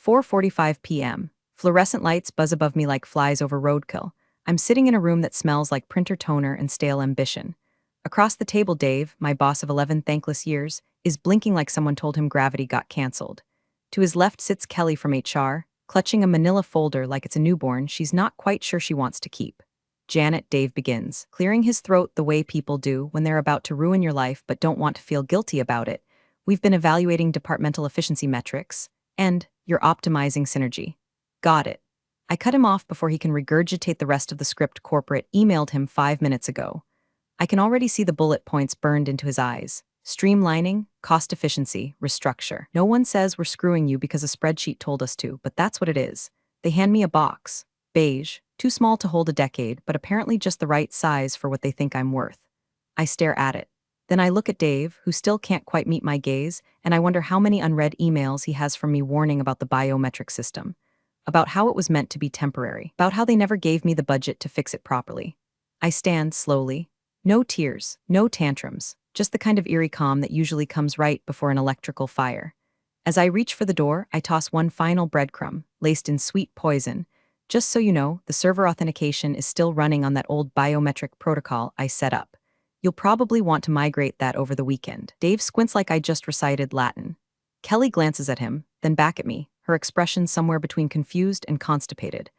4:45 p.m. Fluorescent lights buzz above me like flies over roadkill. I'm sitting in a room that smells like printer toner and stale ambition. Across the table, Dave, my boss of 11 thankless years, is blinking like someone told him gravity got cancelled. To his left sits Kelly from HR, clutching a manila folder like it's a newborn she's not quite sure she wants to keep. Janet, Dave begins, clearing his throat the way people do when they're about to ruin your life but don't want to feel guilty about it. We've been evaluating departmental efficiency metrics, and you're optimizing synergy. Got it. I cut him off before he can regurgitate the rest of the script corporate emailed him 5 minutes ago. I can already see the bullet points burned into his eyes. Streamlining, cost efficiency, restructure. No one says we're screwing you because a spreadsheet told us to, but that's what it is. They hand me a box. Beige, too small to hold a decade, but apparently just the right size for what they think I'm worth. I stare at it. Then I look at Dave, who still can't quite meet my gaze, and I wonder how many unread emails he has from me warning about the biometric system, about how it was meant to be temporary, about how they never gave me the budget to fix it properly. I stand slowly. No tears, no tantrums, just the kind of eerie calm that usually comes right before an electrical fire. As I reach for the door, I toss one final breadcrumb, laced in sweet poison. Just so you know, the server authentication is still running on that old biometric protocol I set up. You'll probably want to migrate that over the weekend. Dave squints like I just recited Latin. Kelly glances at him, then back at me, her expression somewhere between confused and constipated.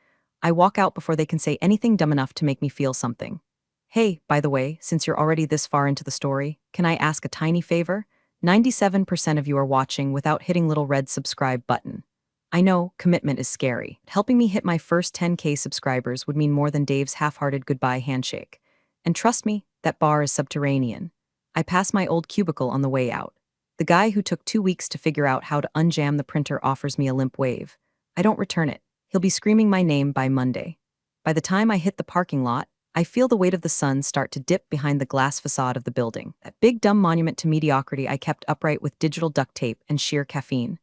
I walk out before they can say anything dumb enough to make me feel something. Hey, by the way, since you're already this far into the story, can I ask a tiny favor? 97% of you are watching without hitting little red subscribe button. I know, commitment is scary. Helping me hit my first 10K subscribers would mean more than Dave's half-hearted goodbye handshake. And trust me, that bar is subterranean. I pass my old cubicle on the way out. The guy who took 2 weeks to figure out how to unjam the printer offers me a limp wave. I don't return it. He'll be screaming my name by Monday. By the time I hit the parking lot, I feel the weight of the sun start to dip behind the glass facade of the building, that big dumb monument to mediocrity I kept upright with digital duct tape and sheer caffeine.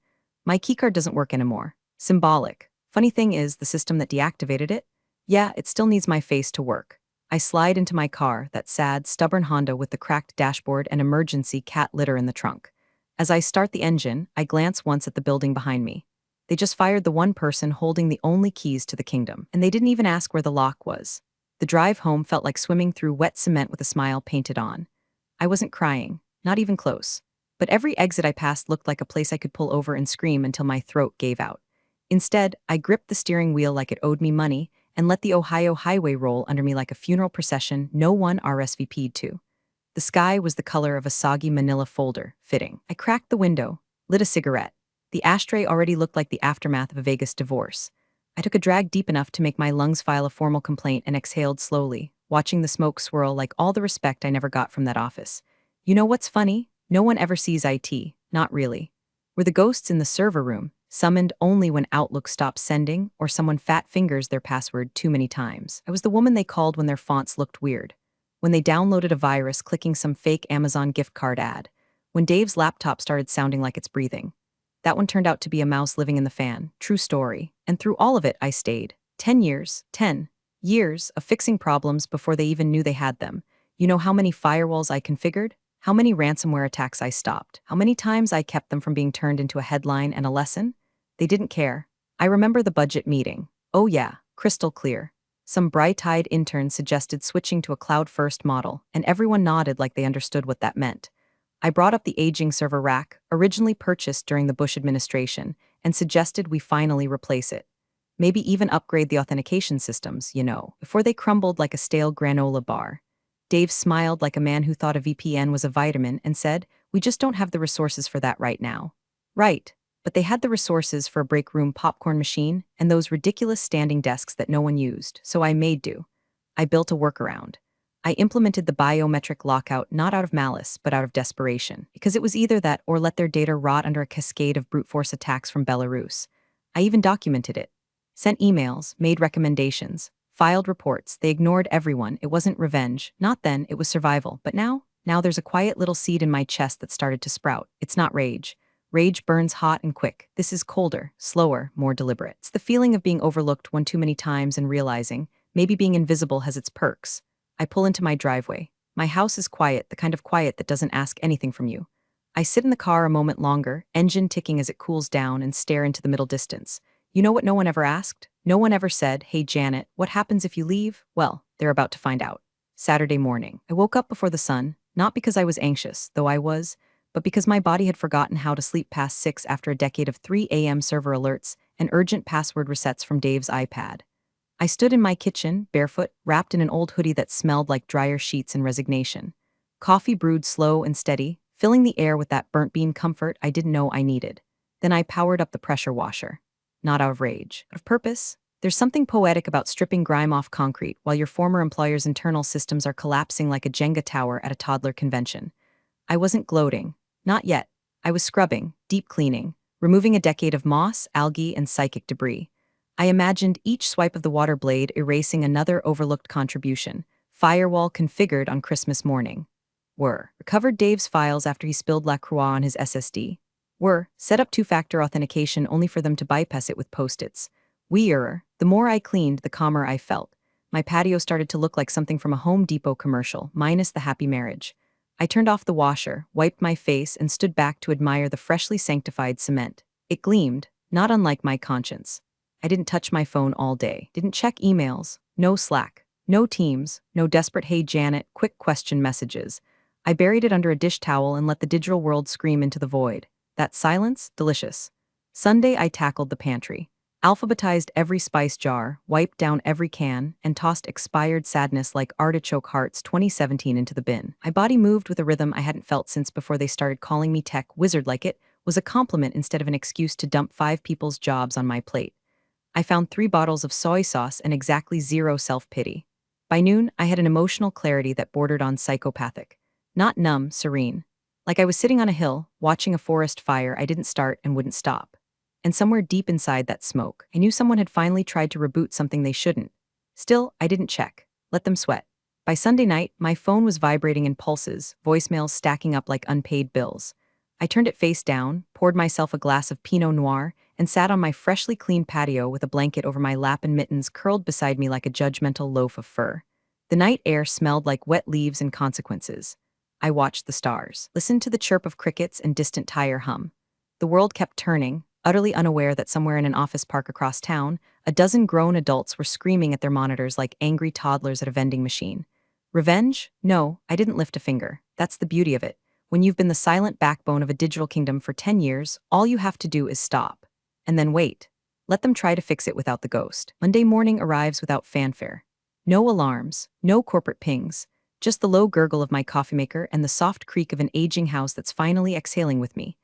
My keycard doesn't work anymore. Symbolic. Funny thing is, the system that deactivated it? Yeah, it still needs my face to work. I slide into my car, that sad, stubborn Honda with the cracked dashboard and emergency cat litter in the trunk. As I start the engine, I glance once at the building behind me. They just fired the one person holding the only keys to the kingdom, and they didn't even ask where the lock was. The drive home felt like swimming through wet cement with a smile painted on. I wasn't crying, not even close. But every exit I passed looked like a place I could pull over and scream until my throat gave out. Instead, I gripped the steering wheel like it owed me money and let the Ohio highway roll under me like a funeral procession no one RSVP'd to. The sky was the color of a soggy manila folder, fitting. I cracked the window, lit a cigarette. The ashtray already looked like the aftermath of a Vegas divorce. I took a drag deep enough to make my lungs file a formal complaint and exhaled slowly, watching the smoke swirl like all the respect I never got from that office. You know what's funny? No one ever sees IT, not really. We're the ghosts in the server room, summoned only when Outlook stops sending or someone fat fingers their password too many times. I was the woman they called when their fonts looked weird, when they downloaded a virus clicking some fake Amazon gift card ad, when Dave's laptop started sounding like it's breathing. That one turned out to be a mouse living in the fan. True story. And through all of it, I stayed. 10 years. 10 years of fixing problems before they even knew they had them. You know how many firewalls I configured? How many ransomware attacks I stopped? How many times I kept them from being turned into a headline and a lesson? They didn't care. I remember the budget meeting. Oh yeah, crystal clear. Some bright-eyed intern suggested switching to a cloud-first model, and everyone nodded like they understood what that meant. I brought up the aging server rack, originally purchased during the Bush administration, and suggested we finally replace it. Maybe even upgrade the authentication systems, before they crumbled like a stale granola bar. Dave smiled like a man who thought a VPN was a vitamin and said, "We just don't have the resources for that right now." Right, but they had the resources for a break room popcorn machine and those ridiculous standing desks that no one used, so I made do. I built a workaround. I implemented the biometric lockout not out of malice, but out of desperation, because it was either that or let their data rot under a cascade of brute force attacks from Belarus. I even documented it. Sent emails, made recommendations, filed reports. They ignored everyone. It wasn't revenge. Not then, it was survival. But now there's a quiet little seed in my chest that started to sprout. It's not rage. Rage burns hot and quick. This is colder, slower, more deliberate. It's the feeling of being overlooked one too many times and realizing maybe being invisible has its perks. I pull into my driveway. My house is quiet, the kind of quiet that doesn't ask anything from you. I sit in the car a moment longer, engine ticking as it cools down, and stare into the middle distance. You know what no one ever asked? No one ever said, "Hey Janet, what happens if you leave?" Well, they're about to find out. Saturday morning. I woke up before the sun, not because I was anxious, though I was, but because my body had forgotten how to sleep past 6 after a decade of 3 a.m. server alerts and urgent password resets from Dave's iPad. I stood in my kitchen, barefoot, wrapped in an old hoodie that smelled like dryer sheets and resignation. Coffee brewed slow and steady, filling the air with that burnt bean comfort I didn't know I needed. Then I powered up the pressure washer. Not out of rage, out of purpose. There's something poetic about stripping grime off concrete while your former employer's internal systems are collapsing like a Jenga tower at a toddler convention. I wasn't gloating. Not yet. I was scrubbing, deep cleaning, removing a decade of moss, algae, and psychic debris. I imagined each swipe of the water blade erasing another overlooked contribution. Firewall configured on Christmas morning. Recovered Dave's files after he spilled La Croix on his SSD. Set up two-factor authentication only for them to bypass it with post-its. The more I cleaned, the calmer I felt. My patio started to look like something from a Home Depot commercial, minus the happy marriage. I turned off the washer, wiped my face, and stood back to admire the freshly sanctified cement. It gleamed, not unlike my conscience. I didn't touch my phone all day, didn't check emails, no Slack, no Teams, no desperate "Hey Janet" quick question messages. I buried it under a dish towel and let the digital world scream into the void. That silence? Delicious. Sunday, I tackled the pantry. Alphabetized every spice jar, wiped down every can, and tossed expired sadness like artichoke hearts 2017 into the bin. My body moved with a rhythm I hadn't felt since before they started calling me tech wizard. Like it was a compliment instead of an excuse to dump 5 people's jobs on my plate. I found 3 bottles of soy sauce and exactly 0 self-pity. By noon, I had an emotional clarity that bordered on psychopathic. Not numb, serene. Like I was sitting on a hill, watching a forest fire I didn't start and wouldn't stop. And somewhere deep inside that smoke, I knew someone had finally tried to reboot something they shouldn't. Still, I didn't check. Let them sweat. By Sunday night, my phone was vibrating in pulses, voicemails stacking up like unpaid bills. I turned it face down, poured myself a glass of Pinot Noir, and sat on my freshly cleaned patio with a blanket over my lap and mittens curled beside me like a judgmental loaf of fur. The night air smelled like wet leaves and consequences. I watched the stars, listened to the chirp of crickets and distant tire hum. The world kept turning, utterly unaware that somewhere in an office park across town, a dozen grown adults were screaming at their monitors like angry toddlers at a vending machine. Revenge? No, I didn't lift a finger. That's the beauty of it. When you've been the silent backbone of a digital kingdom for 10 years, all you have to do is stop. And then wait. Let them try to fix it without the ghost. Monday morning arrives without fanfare. No alarms, no corporate pings, just the low gurgle of my coffee maker and the soft creak of an aging house that's finally exhaling with me.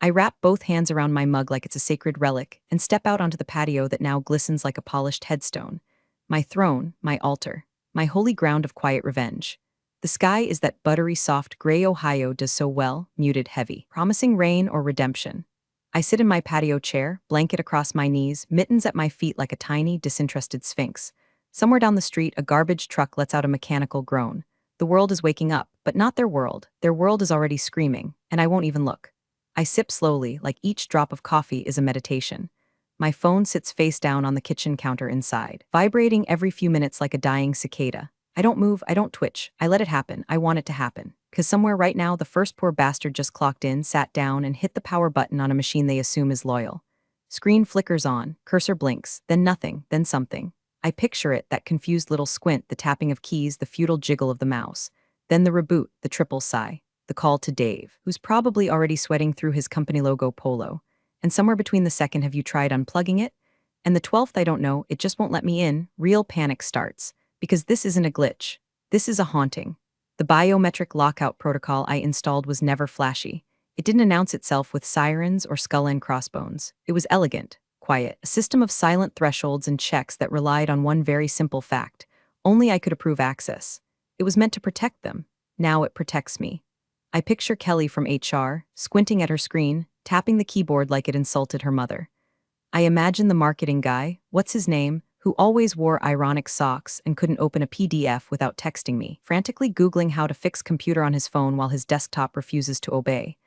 I wrap both hands around my mug like it's a sacred relic and step out onto the patio that now glistens like a polished headstone. My throne, my altar, my holy ground of quiet revenge. The sky is that buttery soft gray Ohio does so well, muted heavy, promising rain or redemption. I sit in my patio chair, blanket across my knees, mittens at my feet like a tiny, disinterested sphinx. Somewhere down the street, a garbage truck lets out a mechanical groan. The world is waking up, but not their world. Their world is already screaming, and I won't even look. I sip slowly, like each drop of coffee is a meditation. My phone sits face down on the kitchen counter inside, vibrating every few minutes like a dying cicada. I don't move, I don't twitch. I let it happen. I want it to happen. Because somewhere right now, the first poor bastard just clocked in, sat down, and hit the power button on a machine they assume is loyal. Screen flickers on, cursor blinks, then nothing, then something. I picture it, that confused little squint, the tapping of keys, the futile jiggle of the mouse. Then the reboot, the triple sigh. The call to Dave, who's probably already sweating through his company logo polo. And somewhere between the second, "Have you tried unplugging it?" and the 12th, "I don't know, it just won't let me in," real panic starts. Because this isn't a glitch. This is a haunting. The biometric lockout protocol I installed was never flashy. It didn't announce itself with sirens or skull and crossbones. It was elegant, quiet, a system of silent thresholds and checks that relied on one very simple fact. Only I could approve access. It was meant to protect them. Now it protects me. I picture Kelly from HR, squinting at her screen, tapping the keyboard like it insulted her mother. I imagine the marketing guy, what's his name, who always wore ironic socks and couldn't open a PDF without texting me, frantically Googling how to fix computer on his phone while his desktop refuses to obey.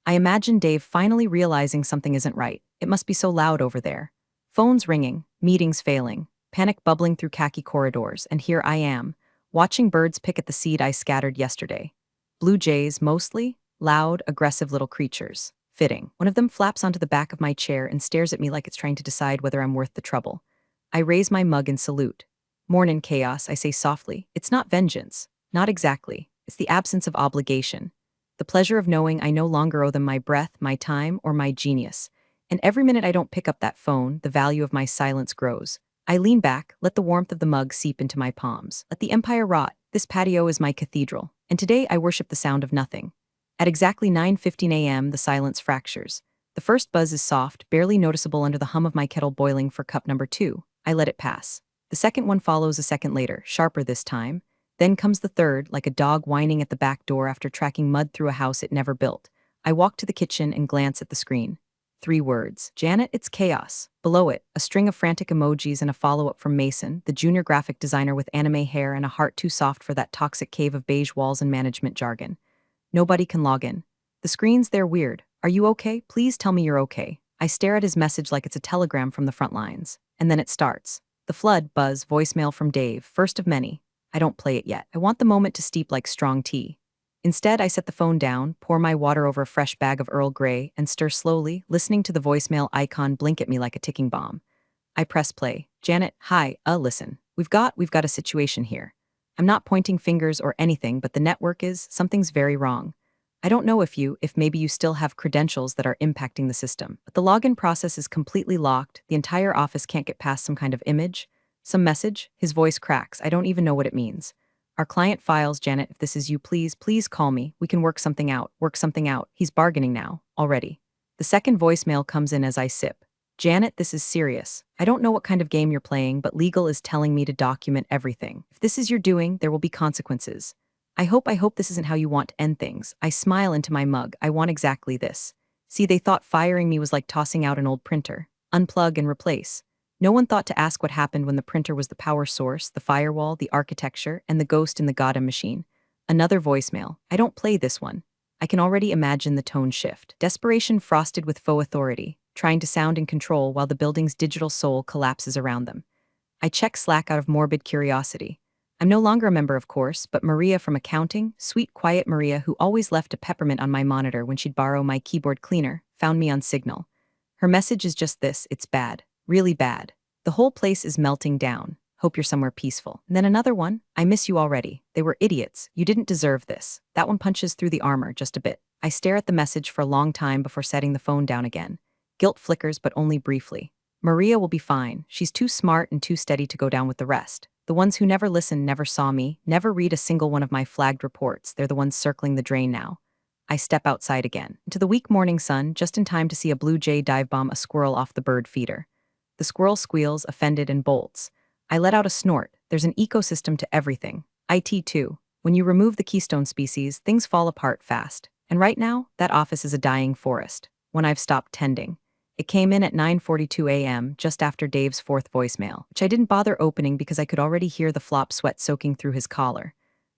I imagine Dave finally realizing something isn't right. It must be so loud over there. Phones ringing, meetings failing, panic bubbling through khaki corridors, and here I am, watching birds pick at the seed I scattered yesterday. Blue jays, mostly? loud, aggressive little creatures. Fitting. One of them flaps onto the back of my chair and stares at me like it's trying to decide whether I'm worth the trouble. I raise my mug in salute. Mornin' chaos, I say softly. It's not vengeance. Not exactly. It's the absence of obligation. The pleasure of knowing I no longer owe them my breath, my time, or my genius. And every minute I don't pick up that phone, the value of my silence grows. I lean back, let the warmth of the mug seep into my palms. Let the empire rot. This patio is my cathedral, and today I worship the sound of nothing. At exactly 9:15 a.m., the silence fractures. The first buzz is soft, barely noticeable under the hum of my kettle boiling for cup number 2. I let it pass. The second one follows a second later, sharper this time. Then comes the third, like a dog whining at the back door after tracking mud through a house it never built. I walk to the kitchen and glance at the screen. 3 words. Janet, it's chaos. Below it, a string of frantic emojis and a follow-up from Mason, the junior graphic designer with anime hair and a heart too soft for that toxic cave of beige walls and management jargon. Nobody can log in. The screen's there weird. Are you okay? Please tell me you're okay. I stare at his message like it's a telegram from the front lines. And then it starts. The flood, buzz, voicemail from Dave, first of many. I don't play it yet. I want the moment to steep like strong tea. Instead, I set the phone down, pour my water over a fresh bag of Earl Grey, and stir slowly, listening to the voicemail icon blink at me like a ticking bomb. I press play. Janet, hi, listen. We've got a situation here. I'm not pointing fingers or anything, but the network something's very wrong. I don't know if maybe you still have credentials that are impacting the system, but the login process is completely locked. The entire office can't get past some kind of image, some message. His voice cracks. I don't even know what it means. Our client files, Janet, if this is you, please call me. We can work something out. He's bargaining now, already. The second voicemail comes in as I sip. Janet, this is serious. I don't know what kind of game you're playing, but legal is telling me to document everything. If this is your doing, there will be consequences. I hope this isn't how you want to end things. I smile into my mug. I want exactly this. See, they thought firing me was like tossing out an old printer. Unplug and replace. No one thought to ask what happened when the printer was the power source, the firewall, the architecture, and the ghost in the Gotham machine. Another voicemail. I don't play this one. I can already imagine the tone shift. Desperation frosted with faux authority, trying to sound in control while the building's digital soul collapses around them. I check Slack out of morbid curiosity. I'm no longer a member, of course, but Maria from accounting, sweet, quiet Maria who always left a peppermint on my monitor when she'd borrow my keyboard cleaner, found me on Signal. Her message is just this: it's bad. Really bad. The whole place is melting down. Hope you're somewhere peaceful. And then another one. I miss you already. They were idiots. You didn't deserve this. That one punches through the armor just a bit. I stare at the message for a long time before setting the phone down again. Guilt flickers, but only briefly. Maria will be fine. She's too smart and too steady to go down with the rest. The ones who never listen, never saw me, never read a single one of my flagged reports. They're the ones circling the drain now. I step outside again, into the weak morning sun, just in time to see a blue jay dive bomb a squirrel off the bird feeder. The squirrel squeals, offended, and bolts. I let out a snort. There's an ecosystem to everything. IT too. When you remove the keystone species, things fall apart fast. And right now, that office is a dying forest. When I've stopped tending. It came in at 9:42 a.m., just after Dave's fourth voicemail, which I didn't bother opening because I could already hear the flop sweat soaking through his collar.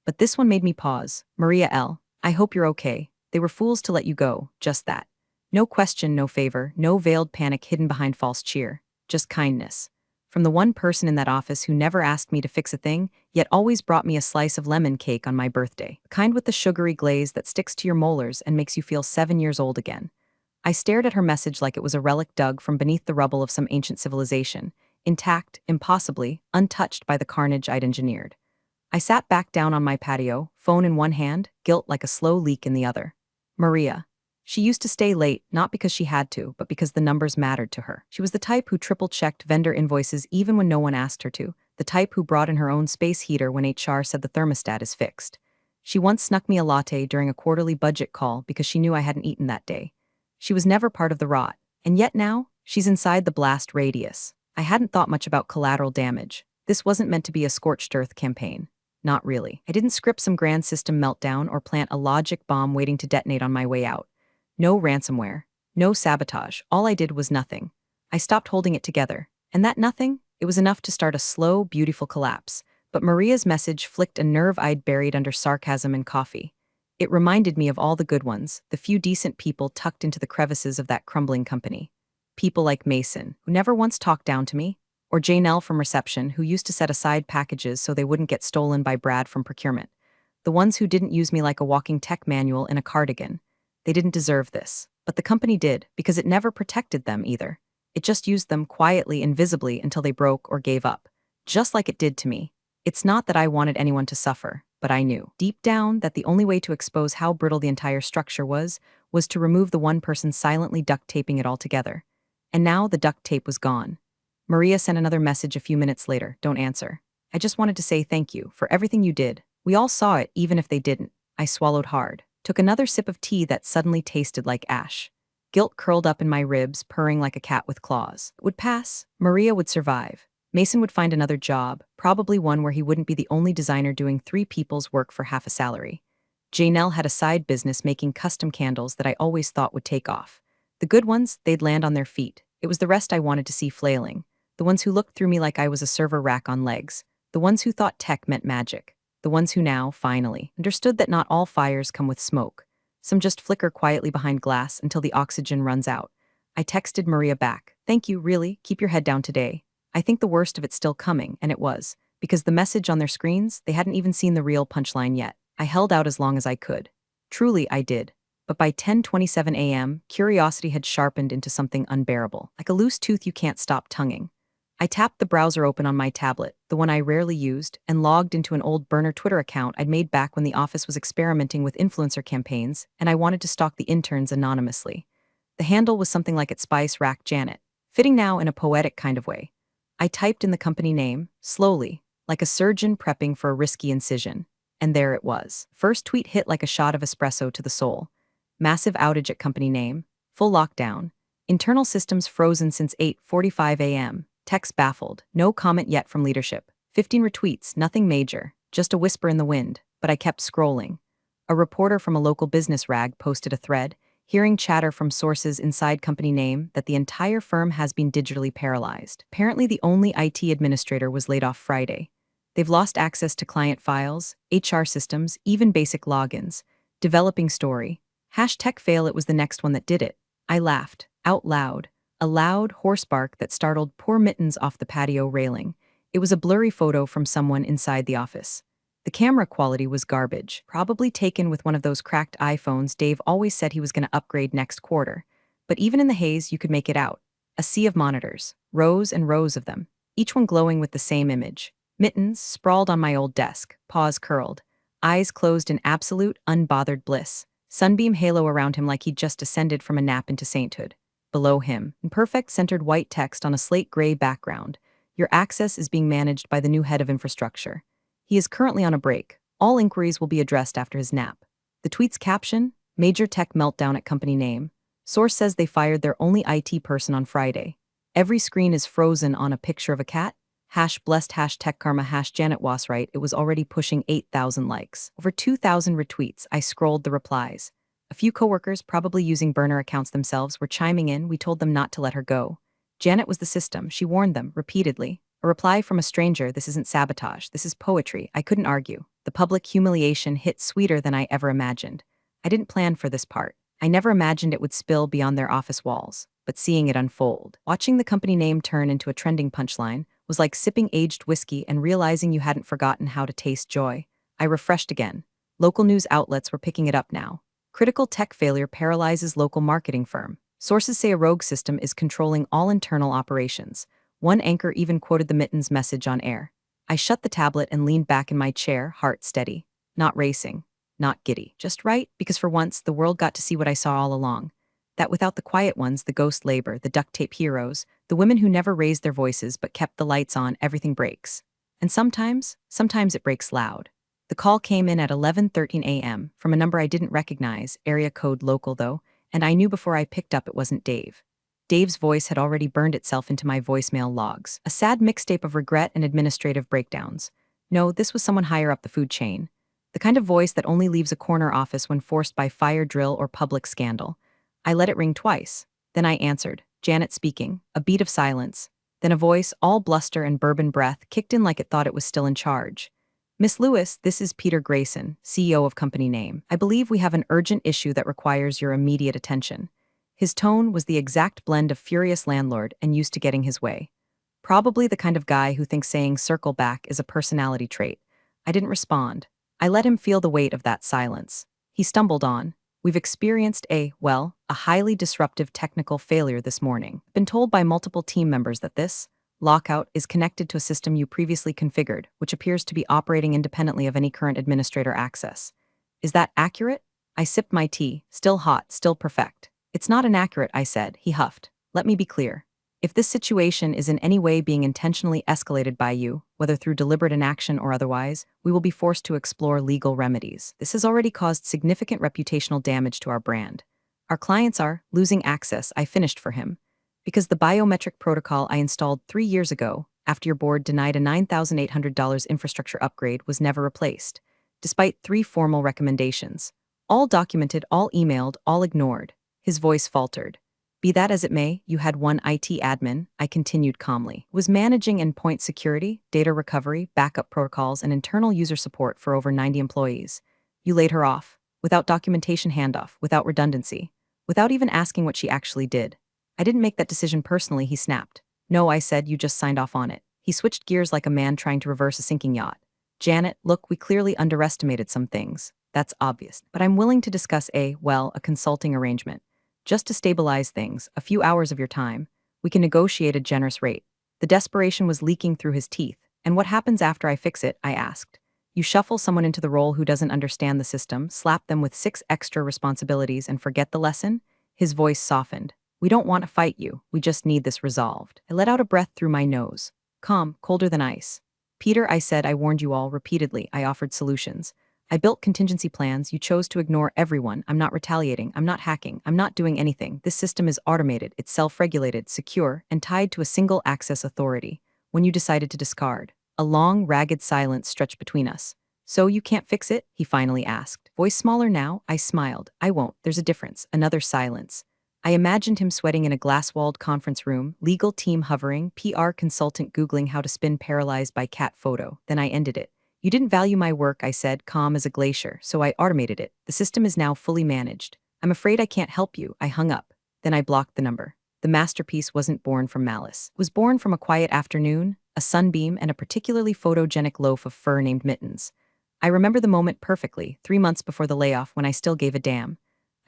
But this one made me pause. Maria L., I hope you're okay. They were fools to let you go, just that. No question, no favor, no veiled panic hidden behind false cheer. Just kindness. From the one person in that office who never asked me to fix a thing, yet always brought me a slice of lemon cake on my birthday. The kind with the sugary glaze that sticks to your molars and makes you feel 7 years old again. I stared at her message like it was a relic dug from beneath the rubble of some ancient civilization, intact, impossibly, untouched by the carnage I'd engineered. I sat back down on my patio, phone in one hand, guilt like a slow leak in the other. Maria. She used to stay late, not because she had to, but because the numbers mattered to her. She was the type who triple-checked vendor invoices even when no one asked her to, the type who brought in her own space heater when HR said the thermostat is fixed. She once snuck me a latte during a quarterly budget call because she knew I hadn't eaten that day. She was never part of the rot, and yet now, she's inside the blast radius. I hadn't thought much about collateral damage. This wasn't meant to be a scorched earth campaign. Not really. I didn't script some grand system meltdown or plant a logic bomb waiting to detonate on my way out. No ransomware. No sabotage. All I did was nothing. I stopped holding it together. And that nothing? It was enough to start a slow, beautiful collapse. But Maria's message flicked a nerve I'd buried under sarcasm and coffee. It reminded me of all the good ones, the few decent people tucked into the crevices of that crumbling company. People like Mason, who never once talked down to me, or Janelle from reception, who used to set aside packages so they wouldn't get stolen by Brad from procurement. The ones who didn't use me like a walking tech manual in a cardigan. They didn't deserve this. But the company did, because it never protected them either. It just used them quietly and visibly until they broke or gave up. Just like it did to me. It's not that I wanted anyone to suffer, but I knew, deep down, that the only way to expose how brittle the entire structure was to remove the one person silently duct taping it all together. And now the duct tape was gone. Maria sent another message a few minutes later. Don't answer. I just wanted to say thank you for everything you did. We all saw it, even if they didn't. I swallowed hard. Took another sip of tea that suddenly tasted like ash. Guilt curled up in my ribs, purring like a cat with claws. It would pass. Maria would survive. Mason would find another job, probably one where he wouldn't be the only designer doing 3 people's work for half a salary. Janelle had a side business making custom candles that I always thought would take off. The good ones, they'd land on their feet. It was the rest I wanted to see flailing. The ones who looked through me like I was a server rack on legs. The ones who thought tech meant magic. The ones who now, finally, understood that not all fires come with smoke. Some just flicker quietly behind glass until the oxygen runs out. I texted Maria back. Thank you, really, keep your head down today. I think the worst of it's still coming, and it was. Because the message on their screens, they hadn't even seen the real punchline yet. I held out as long as I could. Truly, I did. But by 10:27 a.m., curiosity had sharpened into something unbearable, like a loose tooth you can't stop tonguing. I tapped the browser open on my tablet, the one I rarely used, and logged into an old burner Twitter account I'd made back when the office was experimenting with influencer campaigns, and I wanted to stalk the interns anonymously. The handle was something like at Spice Rack Janet, fitting now in a poetic kind of way. I typed in the company name, slowly, like a surgeon prepping for a risky incision. And there it was. First tweet hit like a shot of espresso to the soul. Massive outage at company name. Full lockdown. Internal systems frozen since 8:45 a.m. Text baffled. No comment yet from leadership. 15 retweets, nothing major. Just a whisper in the wind. But I kept scrolling. A reporter from a local business rag posted a thread, hearing chatter from sources inside company name that the entire firm has been digitally paralyzed. Apparently the only IT administrator was laid off Friday. They've lost access to client files, HR systems, even basic logins. Developing story. #tech fail. It was the next one that did it. I laughed, out loud. A loud, hoarse bark that startled poor Mittens off the patio railing. It was a blurry photo from someone inside the office. The camera quality was garbage, probably taken with one of those cracked iPhones Dave always said he was going to upgrade next quarter. But even in the haze, you could make it out. A sea of monitors, rows and rows of them, each one glowing with the same image. Mittens sprawled on my old desk, paws curled, eyes closed in absolute, unbothered bliss. Sunbeam halo around him like he'd just descended from a nap into sainthood. Below him, in perfect centered white text on a slate gray background, your access is being managed by the new head of infrastructure. He is currently on a break. All inquiries will be addressed after his nap. The tweet's caption, major tech meltdown at company name. Source says they fired their only IT person on Friday. Every screen is frozen on a picture of a cat. #blessed #techkarma #Janet Wasright. It was already pushing 8,000 likes. Over 2,000 retweets. I scrolled the replies. A few coworkers, probably using burner accounts themselves, were chiming in. We told them not to let her go. Janet was the system. She warned them, repeatedly. A reply from a stranger, this isn't sabotage, this is poetry. I couldn't argue. The public humiliation hit sweeter than I ever imagined. I didn't plan for this part. I never imagined it would spill beyond their office walls. But seeing it unfold, watching the company name turn into a trending punchline, was like sipping aged whiskey and realizing you hadn't forgotten how to taste joy. I refreshed again. Local news outlets were picking it up now. Critical tech failure paralyzes local marketing firm. Sources say a rogue system is controlling all internal operations. One anchor even quoted the Mittens message on air. I shut the tablet and leaned back in my chair, heart steady. Not racing. Not giddy. Just right, because for once, the world got to see what I saw all along. That without the quiet ones, the ghost labor, the duct tape heroes, the women who never raised their voices but kept the lights on, everything breaks. And sometimes it breaks loud. The call came in at 11:13 a.m. from a number I didn't recognize, area code local though, and I knew before I picked up it wasn't Dave. Dave's voice had already burned itself into my voicemail logs, a sad mixtape of regret and administrative breakdowns. No, this was someone higher up the food chain. The kind of voice that only leaves a corner office when forced by fire drill or public scandal. I let it ring twice. Then I answered, Janet speaking, a beat of silence. Then a voice, all bluster and bourbon breath, kicked in like it thought it was still in charge. Miss Lewis, this is Peter Grayson, CEO of company name. I believe we have an urgent issue that requires your immediate attention. His tone was the exact blend of furious landlord and used to getting his way. Probably the kind of guy who thinks saying circle back is a personality trait. I didn't respond. I let him feel the weight of that silence. He stumbled on. We've experienced a highly disruptive technical failure this morning. Been told by multiple team members that this lockout is connected to a system you previously configured, which appears to be operating independently of any current administrator access. Is that accurate? I sipped my tea, still hot, still perfect. It's not inaccurate, I said, he huffed. Let me be clear. If this situation is in any way being intentionally escalated by you, whether through deliberate inaction or otherwise, we will be forced to explore legal remedies. This has already caused significant reputational damage to our brand. Our clients are losing access, I finished for him, because the biometric protocol I installed 3 years ago, after your board denied a $9,800 infrastructure upgrade, was never replaced, despite 3 formal recommendations. All documented, all emailed, all ignored. His voice faltered. Be that as it may, you had one IT admin, I continued calmly, was managing endpoint security, data recovery, backup protocols, and internal user support for over 90 employees. You laid her off, without documentation handoff, without redundancy, without even asking what she actually did. I didn't make that decision personally, he snapped. No, I said, you just signed off on it. He switched gears like a man trying to reverse a sinking yacht. Janet, look, we clearly underestimated some things. That's obvious. But I'm willing to discuss a consulting arrangement. Just to stabilize things, a few hours of your time, we can negotiate a generous rate. The desperation was leaking through his teeth. And what happens after I fix it? I asked. You shuffle someone into the role who doesn't understand the system, slap them with 6 extra responsibilities, and forget the lesson? His voice softened. We don't want to fight you, we just need this resolved. I let out a breath through my nose. Calm, colder than ice. Peter, I said, I warned you all repeatedly. I offered solutions. I built contingency plans. You chose to ignore everyone. I'm not retaliating. I'm not hacking. I'm not doing anything. This system is automated. It's self-regulated, secure, and tied to a single access authority. When you decided to discard, a long, ragged silence stretched between us. So you can't fix it? He finally asked. Voice smaller now? I smiled. I won't. There's a difference. Another silence. I imagined him sweating in a glass-walled conference room, legal team hovering, PR consultant Googling how to spin paralyzed by cat photo. Then I ended it. You didn't value my work, I said, calm as a glacier, so I automated it. The system is now fully managed. I'm afraid I can't help you. I hung up. Then I blocked the number. The masterpiece wasn't born from malice. It was born from a quiet afternoon, a sunbeam, and a particularly photogenic loaf of fur named Mittens. I remember the moment perfectly, 3 months before the layoff when I still gave a damn.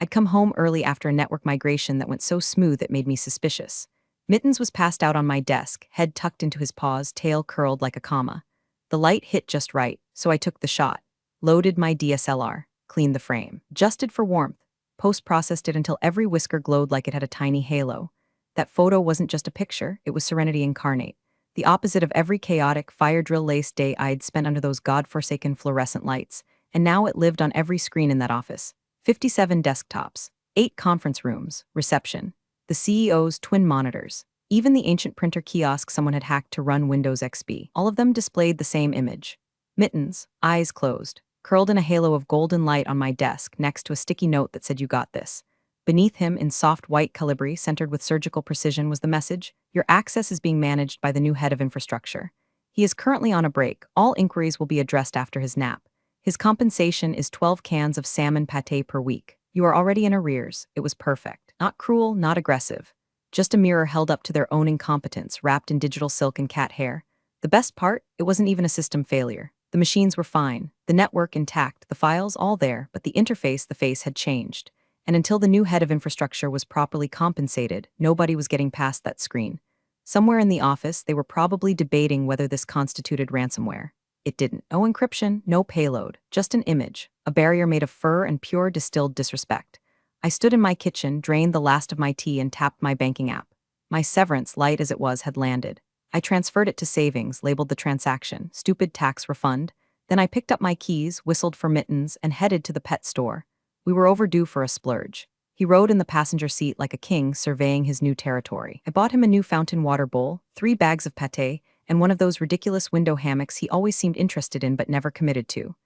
I'd come home early after a network migration that went so smooth it made me suspicious. Mittens was passed out on my desk, head tucked into his paws, tail curled like a comma. The light hit just right, so I took the shot. Loaded my DSLR, cleaned the frame, adjusted for warmth, post-processed it until every whisker glowed like it had a tiny halo. That photo wasn't just a picture, it was serenity incarnate. The opposite of every chaotic, fire drill-laced day I'd spent under those godforsaken fluorescent lights, and now it lived on every screen in that office. 57 desktops, 8 conference rooms, reception, the CEO's twin monitors, even the ancient printer kiosk someone had hacked to run Windows XP. All of them displayed the same image. Mittens, eyes closed, curled in a halo of golden light on my desk next to a sticky note that said, "You got this." Beneath him, in soft white calibri, centered with surgical precision, was the message, "Your access is being managed by the new head of infrastructure. He is currently on a break. All inquiries will be addressed after his nap. His compensation is 12 cans of salmon pâté per week. You are already in arrears." It was perfect. Not cruel, not aggressive. Just a mirror held up to their own incompetence, wrapped in digital silk and cat hair. The best part? It wasn't even a system failure. The machines were fine, the network intact, the files all there, but the interface, the face had changed. And until the new head of infrastructure was properly compensated, nobody was getting past that screen. Somewhere in the office, they were probably debating whether this constituted ransomware. It didn't. No encryption, no payload, just an image, a barrier made of fur and pure distilled disrespect. I stood in my kitchen, drained the last of my tea, and tapped my banking app. My severance, light as it was, had landed. I transferred it to savings, labeled the transaction, stupid tax refund. Then I picked up my keys, whistled for Mittens, and headed to the pet store. We were overdue for a splurge. He rode in the passenger seat like a king, surveying his new territory. I bought him a new fountain water bowl, 3 bags of pâté, and one of those ridiculous window hammocks he always seemed interested in but never committed to.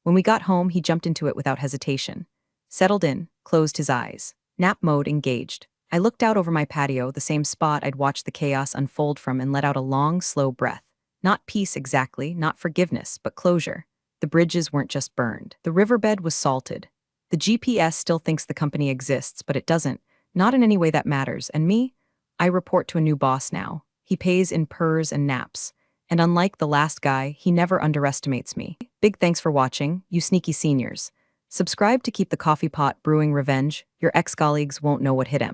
When we got home, he jumped into it without hesitation. Settled in, closed his eyes. Nap mode engaged. I looked out over my patio, the same spot I'd watched the chaos unfold from, and let out a long, slow breath. Not peace exactly, not forgiveness, but closure. The bridges weren't just burned. The riverbed was salted. The GPS still thinks the company exists, but it doesn't. Not in any way that matters. And me? I report to a new boss now. He pays in purrs and naps. And unlike the last guy, he never underestimates me. Big thanks for watching, you sneaky seniors. Subscribe to keep the coffee pot brewing revenge. Your ex-colleagues won't know what hit him.